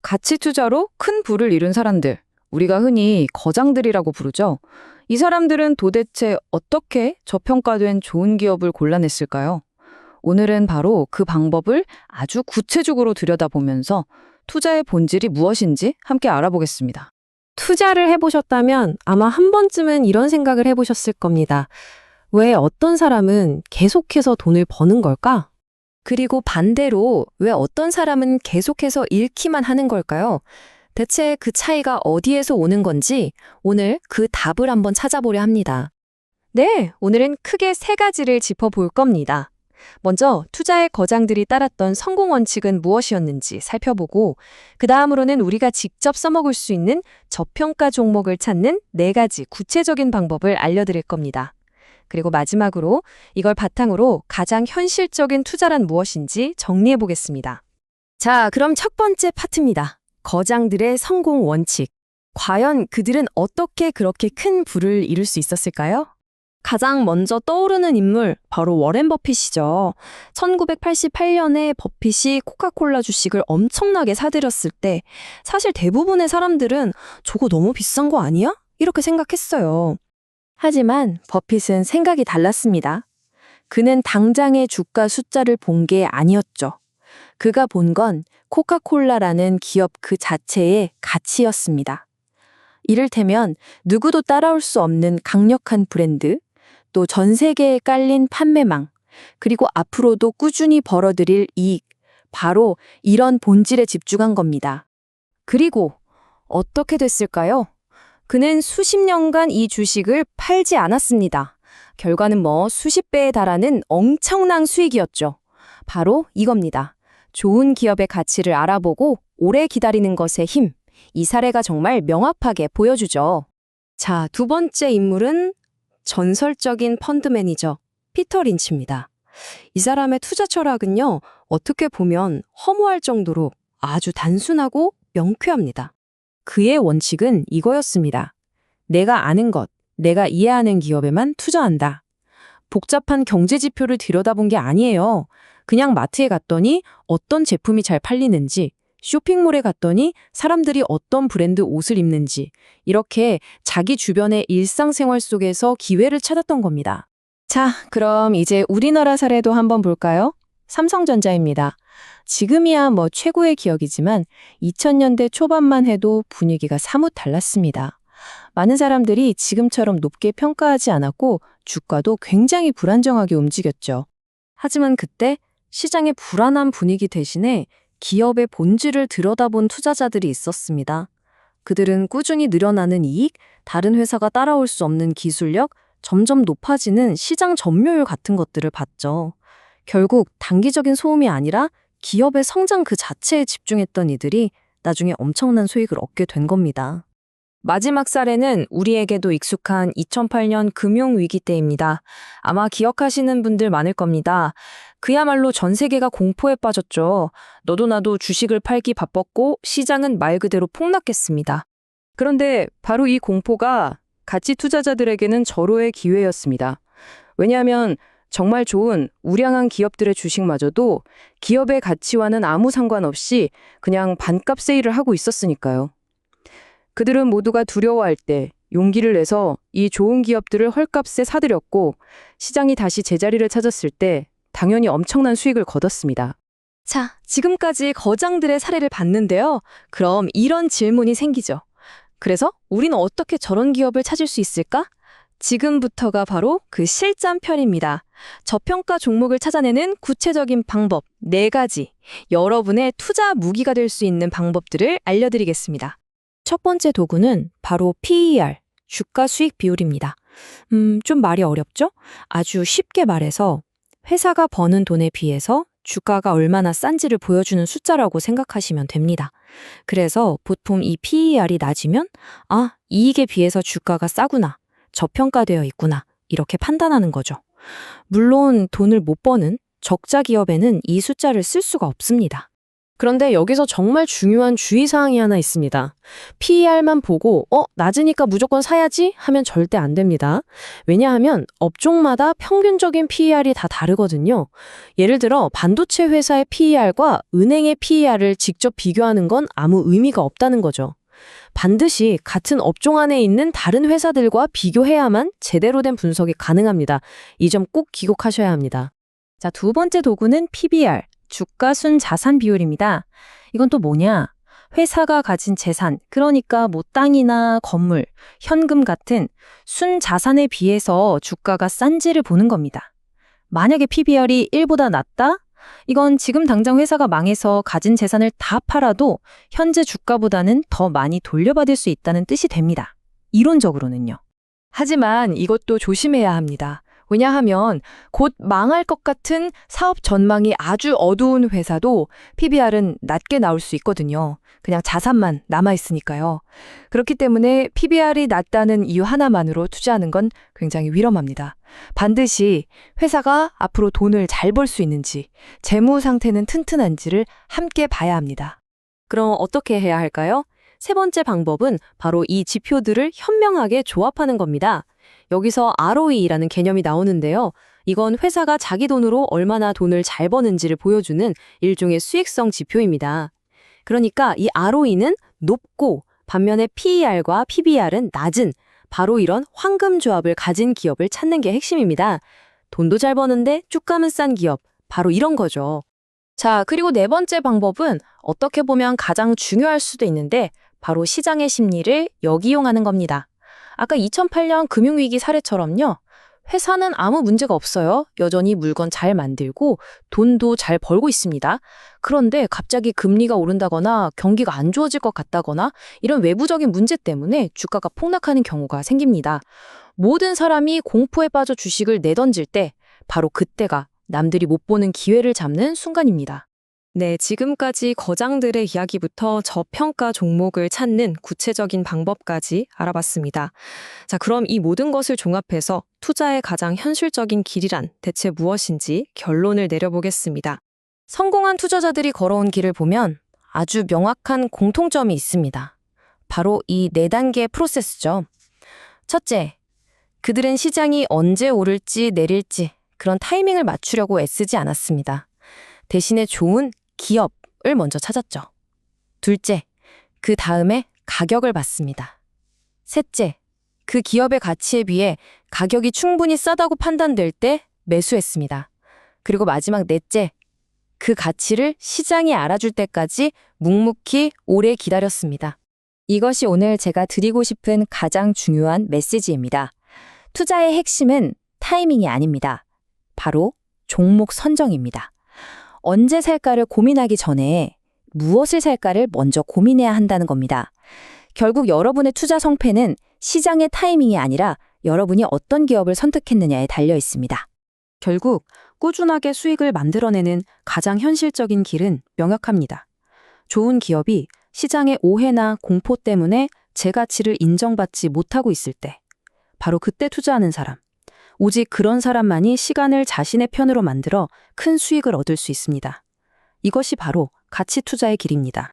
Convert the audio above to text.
가치 투자로 큰 부를 이룬 사람들, 우리가 흔히 거장들이라고 부르죠. 이 사람들은 도대체 어떻게 저평가된 좋은 기업을 골라냈을까요? 오늘은 바로 그 방법을 아주 구체적으로 들여다보면서 투자의 본질이 무엇인지 함께 알아보겠습니다. 투자를 해보셨다면 아마 한 번쯤은 이런 생각을 해보셨을 겁니다. 왜 어떤 사람은 계속해서 돈을 버는 걸까? 그리고 반대로 왜 어떤 사람은 계속해서 잃기만 하는 걸까요? 대체 그 차이가 어디에서 오는 건지 오늘 그 답을 한번 찾아보려 합니다. 네, 오늘은 크게 세 가지를 짚어볼 겁니다. 먼저 투자의 거장들이 따랐던 성공 원칙은 무엇이었는지 살펴보고 그 다음으로는 우리가 직접 써먹을 수 있는 저평가 종목을 찾는 네 가지 구체적인 방법을 알려드릴 겁니다. 그리고 마지막으로 이걸 바탕으로 가장 현실적인 투자란 무엇인지 정리해 보겠습니다. 자, 그럼 첫 번째 파트입니다. 거장들의 성공 원칙. 과연 그들은 어떻게 그렇게 큰 부를 이룰 수 있었을까요? 가장 먼저 떠오르는 인물, 바로 워렌 버핏이죠. 1988년에 버핏이 코카콜라 주식을 엄청나게 사들였을 때 사실 대부분의 사람들은 저거 너무 비싼 거 아니야? 이렇게 생각했어요. 하지만 버핏은 생각이 달랐습니다. 그는 당장의 주가 숫자를 본 게 아니었죠. 그가 본 건 코카콜라라는 기업 그 자체의 가치였습니다. 이를테면 누구도 따라올 수 없는 강력한 브랜드, 또 전 세계에 깔린 판매망, 그리고 앞으로도 꾸준히 벌어들일 이익, 바로 이런 본질에 집중한 겁니다. 그리고 어떻게 됐을까요? 그는 수십 년간 이 주식을 팔지 않았습니다. 결과는 수십 배에 달하는 엄청난 수익이었죠. 바로 이겁니다. 좋은 기업의 가치를 알아보고 오래 기다리는 것의 힘. 이 사례가 정말 명확하게 보여주죠. 자, 두 번째 인물은 전설적인 펀드 매니저 피터 린치입니다. 이 사람의 투자 철학은요, 어떻게 보면 허무할 정도로 아주 단순하고 명쾌합니다. 그의 원칙은 이거였습니다. 내가 아는 것, 내가 이해하는 기업에만 투자한다. 복잡한 경제 지표를 들여다본 게 아니에요. 그냥 마트에 갔더니 어떤 제품이 잘 팔리는지, 쇼핑몰에 갔더니 사람들이 어떤 브랜드 옷을 입는지, 이렇게 자기 주변의 일상생활 속에서 기회를 찾았던 겁니다. 자, 그럼 이제 우리나라 사례도 한번 볼까요? 삼성전자입니다. 지금이야 최고의 기억이지만 2000년대 초반만 해도 분위기가 사뭇 달랐습니다. 많은 사람들이 지금처럼 높게 평가하지 않았고 주가도 굉장히 불안정하게 움직였죠. 하지만 그때 시장의 불안한 분위기 대신에 기업의 본질을 들여다본 투자자들이 있었습니다. 그들은 꾸준히 늘어나는 이익, 다른 회사가 따라올 수 없는 기술력, 점점 높아지는 시장 점유율 같은 것들을 봤죠. 결국 단기적인 소음이 아니라 기업의 성장 그 자체에 집중했던 이들이 나중에 엄청난 수익을 얻게 된 겁니다. 마지막 사례는 우리에게도 익숙한 2008년 금융위기 때입니다. 아마 기억하시는 분들 많을 겁니다. 그야말로 전 세계가 공포에 빠졌죠. 너도 나도 주식을 팔기 바빴고 시장은 말 그대로 폭락했습니다. 그런데 바로 이 공포가 가치 투자자들에게는 절호의 기회였습니다. 왜냐하면 정말 좋은 우량한 기업들의 주식마저도 기업의 가치와는 아무 상관없이 그냥 반값 세일을 하고 있었으니까요. 그들은 모두가 두려워할 때 용기를 내서 이 좋은 기업들을 헐값에 사들였고 시장이 다시 제자리를 찾았을 때 당연히 엄청난 수익을 거뒀습니다. 자, 지금까지 거장들의 사례를 봤는데요. 그럼 이런 질문이 생기죠. 그래서 우리는 어떻게 저런 기업을 찾을 수 있을까? 지금부터가 바로 그 실전편입니다. 저평가 종목을 찾아내는 구체적인 방법 4가지, 여러분의 투자 무기가 될 수 있는 방법들을 알려드리겠습니다. 첫 번째 도구는 바로 PER, 주가 수익 비율입니다. 좀 말이 어렵죠? 아주 쉽게 말해서 회사가 버는 돈에 비해서 주가가 얼마나 싼지를 보여주는 숫자라고 생각하시면 됩니다. 그래서 보통 이 PER이 낮으면 이익에 비해서 주가가 싸구나, 저평가되어 있구나 이렇게 판단하는 거죠. 물론 돈을 못 버는 적자 기업에는 이 숫자를 쓸 수가 없습니다. 그런데 여기서 정말 중요한 주의사항이 하나 있습니다. PER만 보고 낮으니까 무조건 사야지 하면 절대 안 됩니다. 왜냐하면 업종마다 평균적인 PER이 다 다르거든요. 예를 들어 반도체 회사의 PER과 은행의 PER을 직접 비교하는 건 아무 의미가 없다는 거죠. 반드시 같은 업종 안에 있는 다른 회사들과 비교해야만 제대로 된 분석이 가능합니다. 이 점 꼭 기억하셔야 합니다. 자, 두 번째 도구는 PBR, 주가 순 자산 비율입니다. 이건 또 뭐냐? 회사가 가진 재산, 그러니까 뭐 땅이나 건물, 현금 같은 순 자산에 비해서 주가가 싼지를 보는 겁니다. 만약에 PBR이 1보다 낮다? 이건 지금 당장 회사가 망해서 가진 재산을 다 팔아도 현재 주가보다는 더 많이 돌려받을 수 있다는 뜻이 됩니다. 이론적으로는요. 하지만 이것도 조심해야 합니다. 왜냐하면 곧 망할 것 같은 사업 전망이 아주 어두운 회사도 PBR은 낮게 나올 수 있거든요. 그냥 자산만 남아있으니까요. 그렇기 때문에 PBR이 낮다는 이유 하나만으로 투자하는 건 굉장히 위험합니다. 반드시 회사가 앞으로 돈을 잘 벌 수 있는지, 재무 상태는 튼튼한지를 함께 봐야 합니다. 그럼 어떻게 해야 할까요? 세 번째 방법은 바로 이 지표들을 현명하게 조합하는 겁니다. 여기서 ROE라는 개념이 나오는데요. 이건 회사가 자기 돈으로 얼마나 돈을 잘 버는지를 보여주는 일종의 수익성 지표입니다. 그러니까 이 ROE는 높고 반면에 PER과 PBR은 낮은 바로 이런 황금 조합을 가진 기업을 찾는 게 핵심입니다. 돈도 잘 버는데 주가는 싼 기업, 바로 이런 거죠. 자, 그리고 네 번째 방법은 어떻게 보면 가장 중요할 수도 있는데 바로 시장의 심리를 역이용하는 겁니다. 아까 2008년 금융위기 사례처럼요. 회사는 아무 문제가 없어요. 여전히 물건 잘 만들고 돈도 잘 벌고 있습니다. 그런데 갑자기 금리가 오른다거나 경기가 안 좋아질 것 같다거나 이런 외부적인 문제 때문에 주가가 폭락하는 경우가 생깁니다. 모든 사람이 공포에 빠져 주식을 내던질 때 바로 그때가 남들이 못 보는 기회를 잡는 순간입니다. 네, 지금까지 거장들의 이야기부터 저평가 종목을 찾는 구체적인 방법까지 알아봤습니다. 자, 그럼 이 모든 것을 종합해서 투자의 가장 현실적인 길이란 대체 무엇인지 결론을 내려보겠습니다. 성공한 투자자들이 걸어온 길을 보면 아주 명확한 공통점이 있습니다. 바로 이 4단계 프로세스죠. 첫째, 그들은 시장이 언제 오를지 내릴지 그런 타이밍을 맞추려고 애쓰지 않았습니다. 대신에 좋은 기업을 먼저 찾았죠. 둘째, 그 다음에 가격을 봤습니다. 셋째, 그 기업의 가치에 비해 가격이 충분히 싸다고 판단될 때 매수했습니다. 그리고 마지막 넷째, 그 가치를 시장이 알아줄 때까지 묵묵히 오래 기다렸습니다. 이것이 오늘 제가 드리고 싶은 가장 중요한 메시지입니다. 투자의 핵심은 타이밍이 아닙니다. 바로 종목 선정입니다. 언제 살까를 고민하기 전에 무엇을 살까를 먼저 고민해야 한다는 겁니다. 결국 여러분의 투자 성패는 시장의 타이밍이 아니라 여러분이 어떤 기업을 선택했느냐에 달려 있습니다. 결국 꾸준하게 수익을 만들어내는 가장 현실적인 길은 명확합니다. 좋은 기업이 시장의 오해나 공포 때문에 제 가치를 인정받지 못하고 있을 때, 바로 그때 투자하는 사람. 오직 그런 사람만이 시간을 자신의 편으로 만들어 큰 수익을 얻을 수 있습니다. 이것이 바로 가치 투자의 길입니다.